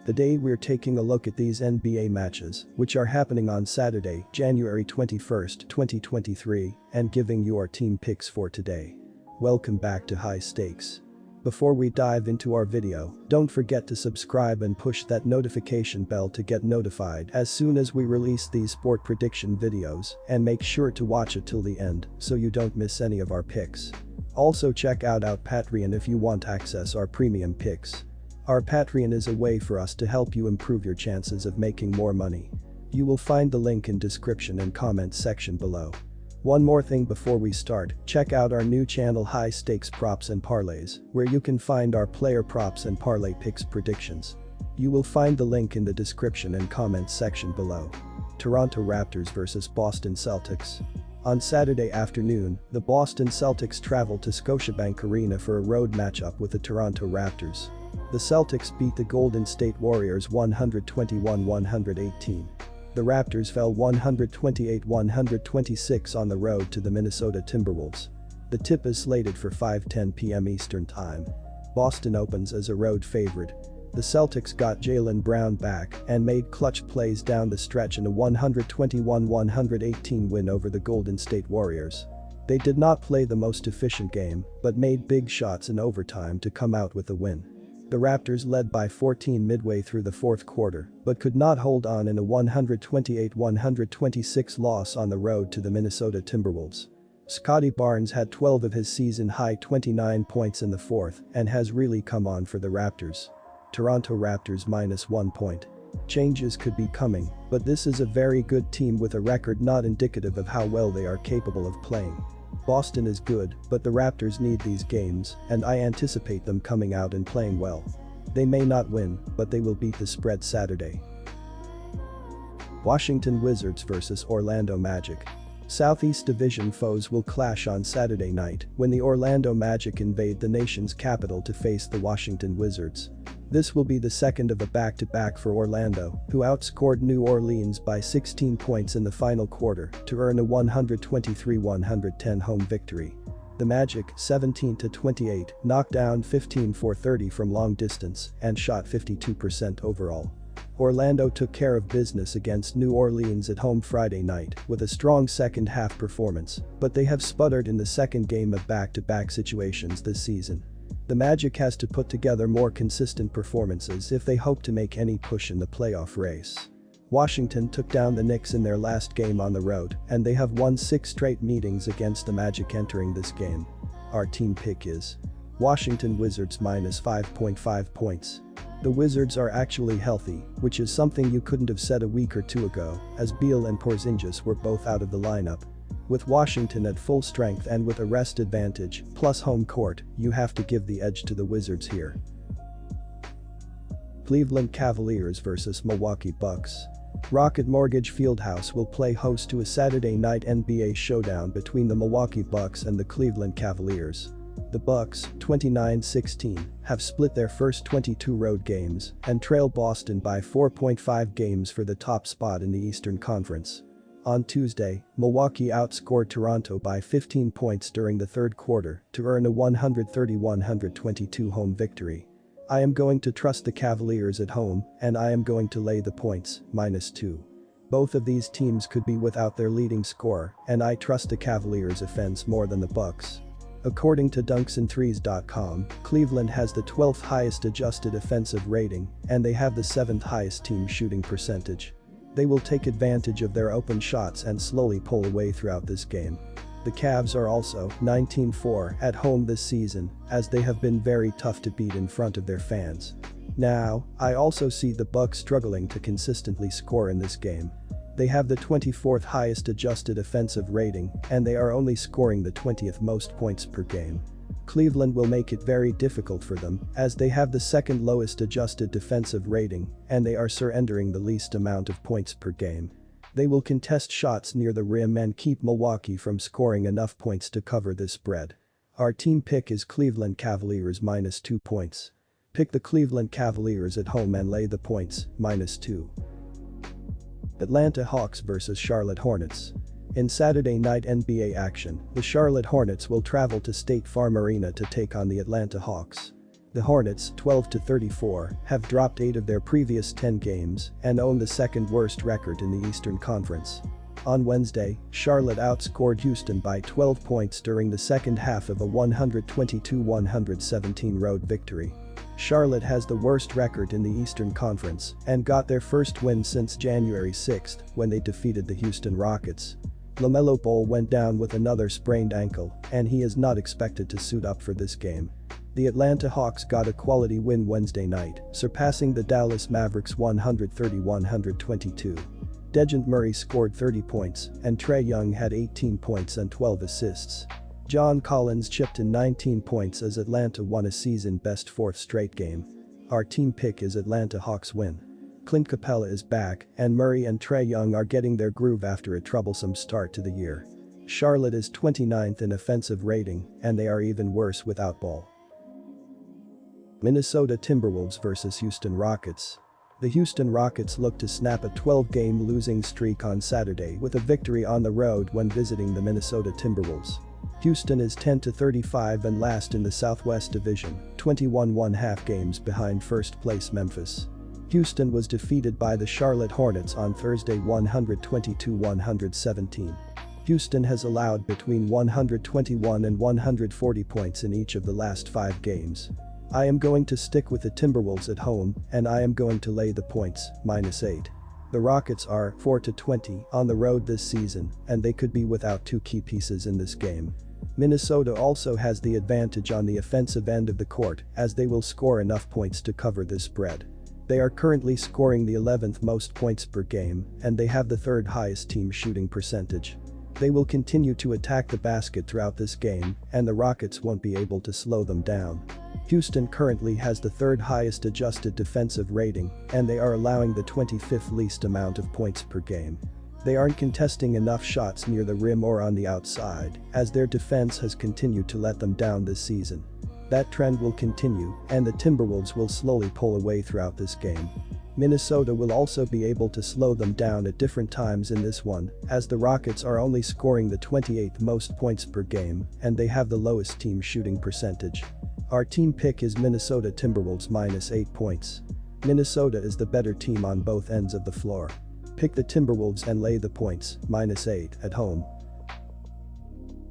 Today we're taking a look at these NBA matches, which are happening on Saturday, January 21st, 2023, and giving you our team picks for today. Welcome back to High Stakes. Before we dive into our video, don't forget to subscribe and push that notification bell to get notified as soon as we release these sport prediction videos, and make sure to watch it till the end so you don't miss any of our picks. Also check out our Patreon if you want access our premium picks. Our Patreon is a way for us to help you improve your chances of making more money. You will find the link in description and comments section below. One more thing before we start, check out our new channel High Stakes Props and Parlays, where you can find our player props and parlay picks predictions. You will find the link in the description and comments section below. Toronto Raptors vs Boston Celtics. On Saturday afternoon, the Boston Celtics traveled to Scotiabank Arena for a road matchup with the Toronto Raptors. The Celtics beat the Golden State Warriors 121-118. The Raptors fell 128-126 on the road to the Minnesota Timberwolves. The tip is slated for 5:10 p.m. Eastern Time. Boston opens as a road favorite. The Celtics got Jaylen Brown back and made clutch plays down the stretch in a 121-118 win over the Golden State Warriors. They did not play the most efficient game, but made big shots in overtime to come out with the win. The Raptors led by 14 midway through the fourth quarter, but could not hold on in a 128-126 loss on the road to the Minnesota Timberwolves. Scottie Barnes had 12 of his season-high 29 points in the fourth and has really come on for the Raptors. Toronto Raptors -1 point. Changes could be coming, but this is a very good team with a record not indicative of how well they are capable of playing. Boston is good, but the Raptors need these games, and I anticipate them coming out and playing well. They may not win, but they will beat the spread Saturday. Washington Wizards vs Orlando Magic. Southeast Division foes will clash on Saturday night when the Orlando Magic invade the nation's capital to face the Washington Wizards. This will be the second of a back-to-back for Orlando, who outscored New Orleans by 16 points in the final quarter to earn a 123-110 home victory. The Magic, 17-28, knocked down 15 for 30 from long distance and shot 52% overall. Orlando took care of business against New Orleans at home Friday night with a strong second-half performance, but they have sputtered in the second game of back-to-back situations this season. The Magic has to put together more consistent performances if they hope to make any push in the playoff race. Washington took down the Knicks in their last game on the road, and they have won 6 straight meetings against the Magic entering this game. Our team pick is Washington Wizards -5.5 points. The Wizards are actually healthy, which is something you couldn't have said a week or two ago, as Beal and Porzingis were both out of the lineup. With Washington at full strength and with a rest advantage, plus home court, you have to give the edge to the Wizards here. Cleveland Cavaliers vs Milwaukee Bucks. Rocket Mortgage Fieldhouse will play host to a Saturday night NBA showdown between the Milwaukee Bucks and the Cleveland Cavaliers. The Bucks, 29-16, have split their first 22 road games and trail Boston by 4.5 games for the top spot in the Eastern Conference. On Tuesday, Milwaukee outscored Toronto by 15 points during the third quarter to earn a 130-122 home victory. I am going to trust the Cavaliers at home, and I am going to lay the points, -2. Both of these teams could be without their leading scorer, and I trust the Cavaliers' offense more than the Bucks. According to dunksandthrees.com, Cleveland has the 12th highest adjusted offensive rating, and they have the 7th highest team shooting percentage. They will take advantage of their open shots and slowly pull away throughout this game. The Cavs are also 19-4 at home this season, as they have been very tough to beat in front of their fans. Now, I also see the Bucks struggling to consistently score in this game. They have the 24th highest adjusted offensive rating, and they are only scoring the 20th most points per game. Cleveland will make it very difficult for them, as they have the second lowest adjusted defensive rating, and they are surrendering the least amount of points per game. They will contest shots near the rim and keep Milwaukee from scoring enough points to cover this spread. Our team pick is Cleveland Cavaliers -2 points. Pick the Cleveland Cavaliers at home and lay the points, -2. Atlanta Hawks vs Charlotte Hornets. In Saturday night NBA action, the Charlotte Hornets will travel to State Farm Arena to take on the Atlanta Hawks. The Hornets, 12-34, have dropped 8 of their previous 10 games and own the second worst record in the Eastern Conference. On Wednesday, Charlotte outscored Houston by 12 points during the second half of a 122-117 road victory. Charlotte has the worst record in the Eastern Conference and got their first win since January 6 when they defeated the Houston Rockets. LaMelo Ball went down with another sprained ankle, and he is not expected to suit up for this game. The Atlanta Hawks got a quality win Wednesday night, surpassing the Dallas Mavericks 130-122. Dejounte Murray scored 30 points, and Trae Young had 18 points and 12 assists. John Collins chipped in 19 points as Atlanta won a season-best fourth straight game. Our team pick is Atlanta Hawks win. Clint Capella is back, and Murray and Trae Young are getting their groove after a troublesome start to the year. Charlotte is 29th in offensive rating, and they are even worse without Ball. Minnesota Timberwolves vs Houston Rockets. The Houston Rockets look to snap a 12-game losing streak on Saturday with a victory on the road when visiting the Minnesota Timberwolves. Houston is 10-35 and last in the Southwest Division, 21.5 games behind first place Memphis. Houston was defeated by the Charlotte Hornets on Thursday 122-117. Houston has allowed between 121 and 140 points in each of the last 5 games. I am going to stick with the Timberwolves at home, and I am going to lay the points, -8. The Rockets are 4-20 on the road this season, and they could be without 2 key pieces in this game. Minnesota also has the advantage on the offensive end of the court as they will score enough points to cover this spread. They are currently scoring the 11th most points per game, and they have the 3rd highest team shooting percentage. They will continue to attack the basket throughout this game, and the Rockets won't be able to slow them down. Houston currently has the 3rd highest adjusted defensive rating, and they are allowing the 25th least amount of points per game. They aren't contesting enough shots near the rim or on the outside, as their defense has continued to let them down this season. That trend will continue, and the Timberwolves will slowly pull away throughout this game. Minnesota will also be able to slow them down at different times in this one, as the Rockets are only scoring the 28th most points per game, and they have the lowest team shooting percentage. Our team pick is Minnesota Timberwolves -8 points. Minnesota is the better team on both ends of the floor. Pick the Timberwolves and lay the points, -8, at home.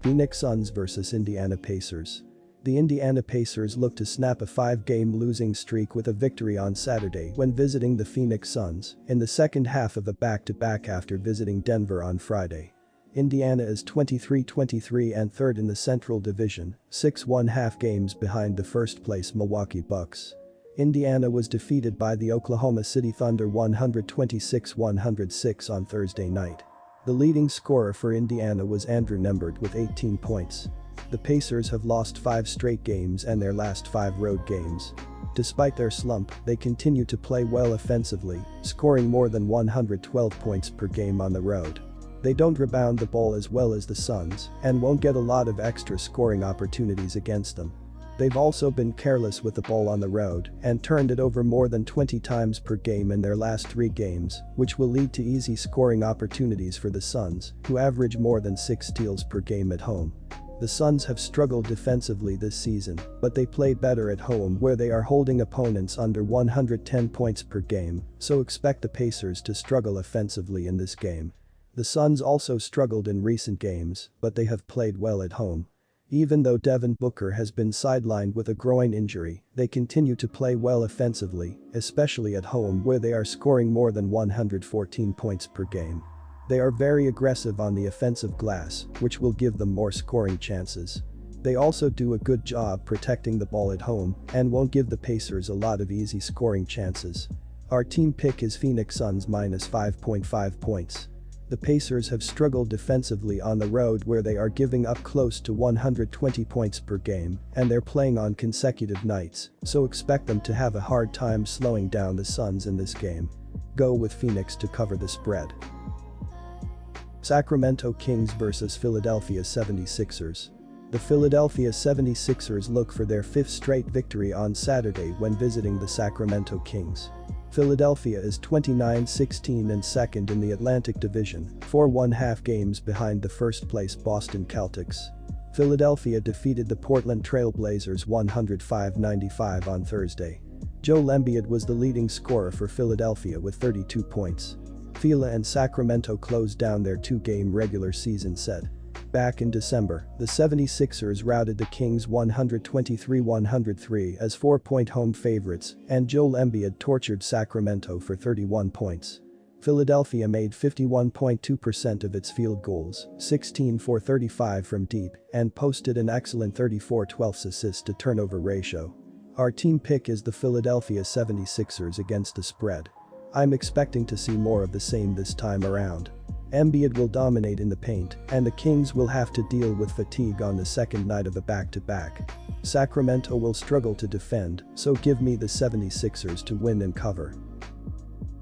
Phoenix Suns vs Indiana Pacers. The Indiana Pacers look to snap a 5-game losing streak with a victory on Saturday when visiting the Phoenix Suns in the second half of a back-to-back after visiting Denver on Friday. Indiana is 23-23 and 3rd in the Central Division, 6.5 games behind the first-place Milwaukee Bucks. Indiana was defeated by the Oklahoma City Thunder 126-106 on Thursday night. The leading scorer for Indiana was Andrew Nembhard with 18 points. The Pacers have lost 5 straight games and their last 5 road games. Despite their slump, they continue to play well offensively, scoring more than 112 points per game on the road. They don't rebound the ball as well as the Suns and won't get a lot of extra scoring opportunities against them. They've also been careless with the ball on the road and turned it over more than 20 times per game in their last 3 games, which will lead to easy scoring opportunities for the Suns, who average more than 6 steals per game at home. The Suns have struggled defensively this season, but they play better at home where they are holding opponents under 110 points per game, so expect the Pacers to struggle offensively in this game. The Suns also struggled in recent games, but they have played well at home. Even though Devin Booker has been sidelined with a groin injury, they continue to play well offensively, especially at home where they are scoring more than 114 points per game. They are very aggressive on the offensive glass, which will give them more scoring chances. They also do a good job protecting the ball at home and won't give the Pacers a lot of easy scoring chances. Our team pick is Phoenix Suns -5.5 points. The Pacers have struggled defensively on the road where they are giving up close to 120 points per game, and they're playing on consecutive nights, so expect them to have a hard time slowing down the Suns in this game. Go with Phoenix to cover the spread. Sacramento Kings vs Philadelphia 76ers. The Philadelphia 76ers look for their 5th straight victory on Saturday when visiting the Sacramento Kings. Philadelphia is 29-16 and 2nd in the Atlantic Division, 4.5 games behind the first-place Boston Celtics. Philadelphia defeated the Portland Trail Blazers 105-95 on Thursday. Joel Embiid was the leading scorer for Philadelphia with 32 points. Phila and Sacramento closed down their two-game regular season set. Back in December, the 76ers routed the Kings 123-103 as 4-point home favorites, and Joel Embiid tortured Sacramento for 31 points. Philadelphia made 51.2% of its field goals, 16 for 35 from deep, and posted an excellent 34/12 assist-to-turnover ratio. Our team pick is the Philadelphia 76ers against the spread. I'm expecting to see more of the same this time around. Embiid will dominate in the paint, and the Kings will have to deal with fatigue on the second night of a back-to-back. Sacramento will struggle to defend, so give me the 76ers to win and cover.